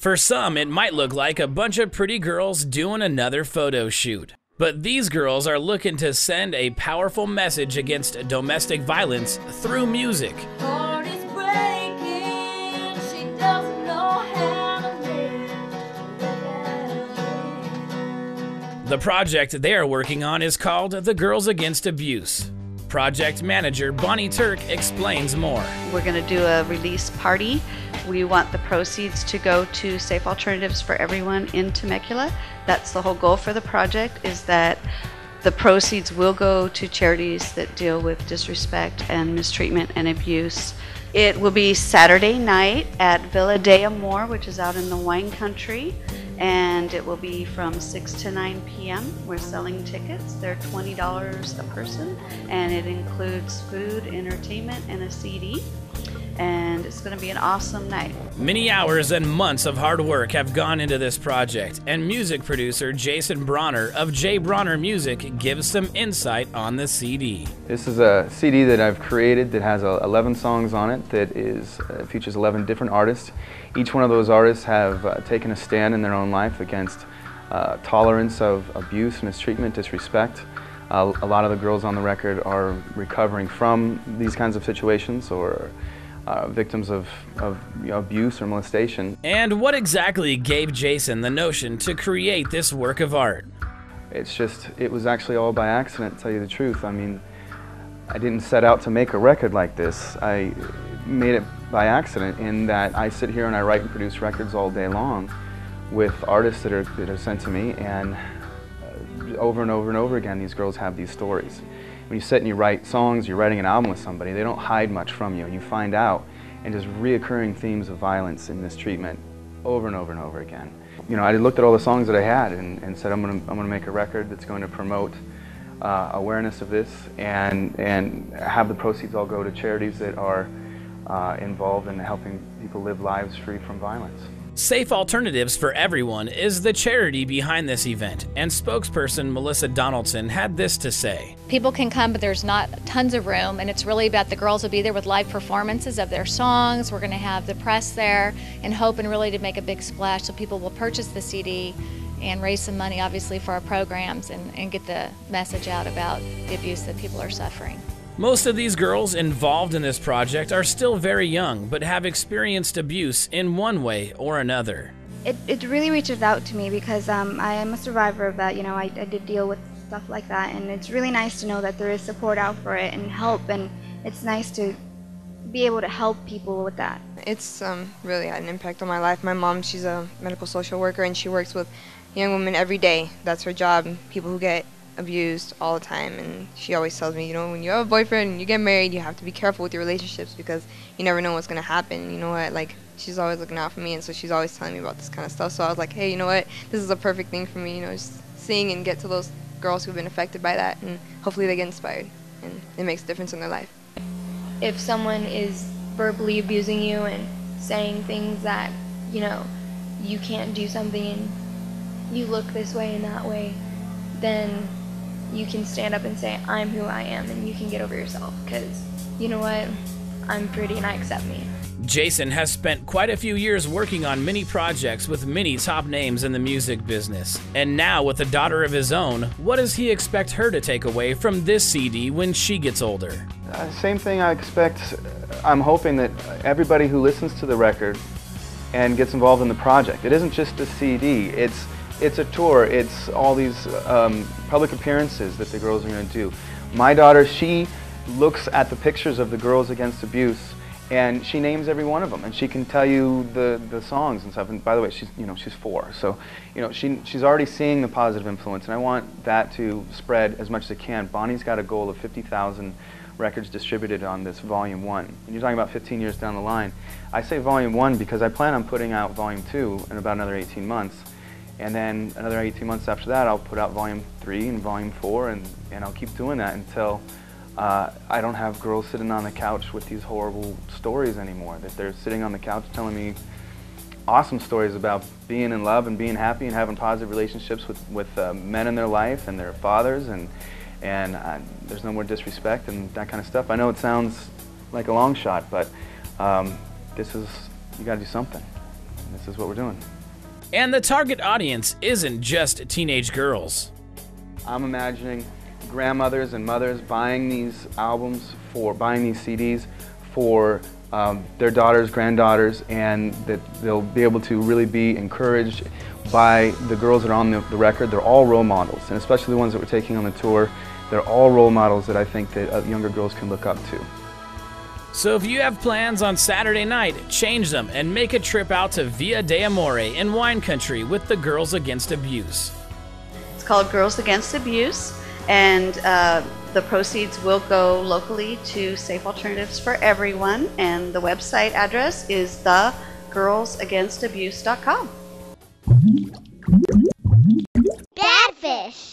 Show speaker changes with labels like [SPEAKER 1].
[SPEAKER 1] For some, it might look like a bunch of pretty girls doing another photo shoot. But these girls are looking to send a powerful message against domestic violence through music.
[SPEAKER 2] Heart is breaking, she doesn't know how to live.
[SPEAKER 1] The project they are working on is called The Girls Against Abuse. Project manager Bonnie Turk explains more.
[SPEAKER 3] We're going to do a release party. We want the proceeds to go to Safe Alternatives for Everyone in Temecula. That's the whole goal for the project, is that the proceeds will go to charities that deal with disrespect and mistreatment and abuse. It will be Saturday night at Villa de Amor, which is out in the wine country, and it will be from 6 to 9 p.m. We're selling tickets. They're $20 a person, and it includes food, entertainment, and a CD. And it's going to be an awesome night.
[SPEAKER 1] Many hours and months of hard work have gone into this project, and music producer Jason Bronner of J. Bronner Music gives some insight on the CD.
[SPEAKER 4] This is a CD that I've created that has 11 songs on it that features 11 different artists. Each one of those artists have taken a stand in their own life against tolerance of abuse, mistreatment, disrespect. A lot of the girls on the record are recovering from these kinds of situations, or victims of abuse or molestation.
[SPEAKER 1] And what exactly gave Jason the notion to create this work of art?
[SPEAKER 4] It was actually all by accident, to tell you the truth. I mean, I didn't set out to make a record like this. I made it by accident, in that I sit here and I write and produce records all day long with artists that are sent to me, and over and over and over again, these girls have these stories. When you sit and you write songs, you're writing an album with somebody, they don't hide much from you, and you find out, and just reoccurring themes of violence and mistreatment over and over and over again. You know, I looked at all the songs that I had and said, I'm gonna make a record that's going to promote awareness of this, and have the proceeds all go to charities that are involved in helping people live lives free from violence.
[SPEAKER 1] Safe Alternatives for Everyone is the charity behind this event, and spokesperson Melissa Donaldson had this to say.
[SPEAKER 5] People can come, but there's not tons of room, and it's really about the girls will be there with live performances of their songs. We're going to have the press there, and hoping really to make a big splash so people will purchase the CD and raise some money, obviously, for our programs and get the message out about the abuse that people are suffering.
[SPEAKER 1] Most of these girls involved in this project are still very young, but have experienced abuse in one way or another.
[SPEAKER 6] It really reaches out to me, because I am a survivor of that. You know, I did deal with stuff like that, and it's really nice to know that there is support out for it and help, and it's nice to be able to help people with that.
[SPEAKER 7] It's really had an impact on my life. My mom, she's a medical social worker, and she works with young women every day. That's her job, people who get abused all the time, and she always tells me, you know, when you have a boyfriend and you get married, you have to be careful with your relationships, because you never know what's going to happen. You know what, like, she's always looking out for me, and so she's always telling me about this kind of stuff. So I was like, hey, you know what, this is a perfect thing for me, you know, just sing and get to those girls who've been affected by that, and hopefully they get inspired and it makes a difference in their life.
[SPEAKER 8] If someone is verbally abusing you and saying things that, you know, you can't do something and you look this way and that way, then you can stand up and say, I'm who I am, and you can get over yourself, because, you know what, I'm pretty and I accept me.
[SPEAKER 1] Jason has spent quite a few years working on many projects with many top names in the music business. And now, with a daughter of his own, what does he expect her to take away from this CD when she gets older?
[SPEAKER 4] Same thing I expect. I'm hoping that everybody who listens to the record and gets involved in the project, it isn't just a CD, it's a tour, it's all these public appearances that the girls are going to do. My daughter, she looks at the pictures of the Girls Against Abuse, and she names every one of them, and she can tell you the songs and stuff. And by the way, she's 4, so she's already seeing the positive influence, and I want that to spread as much as it can. Bonnie's got a goal of 50,000 records distributed on this Volume 1. And you're talking about 15 years down the line. I say Volume 1 because I plan on putting out Volume 2 in about another 18 months. And then another 18 months after that, I'll put out Volume 3 and Volume 4, and I'll keep doing that until I don't have girls sitting on the couch with these horrible stories anymore. That they're sitting on the couch telling me awesome stories about being in love and being happy and having positive relationships with men in their life and their fathers, and there's no more disrespect and that kind of stuff. I know it sounds like a long shot, but you got to do something. this is what we're doing.
[SPEAKER 1] And the target audience isn't just teenage girls.
[SPEAKER 4] I'm imagining grandmothers and mothers buying these albums, buying these CDs for their daughters, granddaughters, and that they'll be able to really be encouraged by the girls that are on the record. They're all role models, and especially the ones that we're taking on the tour, they're all role models that I think that younger girls can look up to.
[SPEAKER 1] So if you have plans on Saturday night, change them and make a trip out to Via de Amore in wine country with the Girls Against Abuse.
[SPEAKER 3] It's called Girls Against Abuse, and the proceeds will go locally to Safe Alternatives for Everyone, and the website address is thegirlsaganstabuse.com.
[SPEAKER 2] Badfish.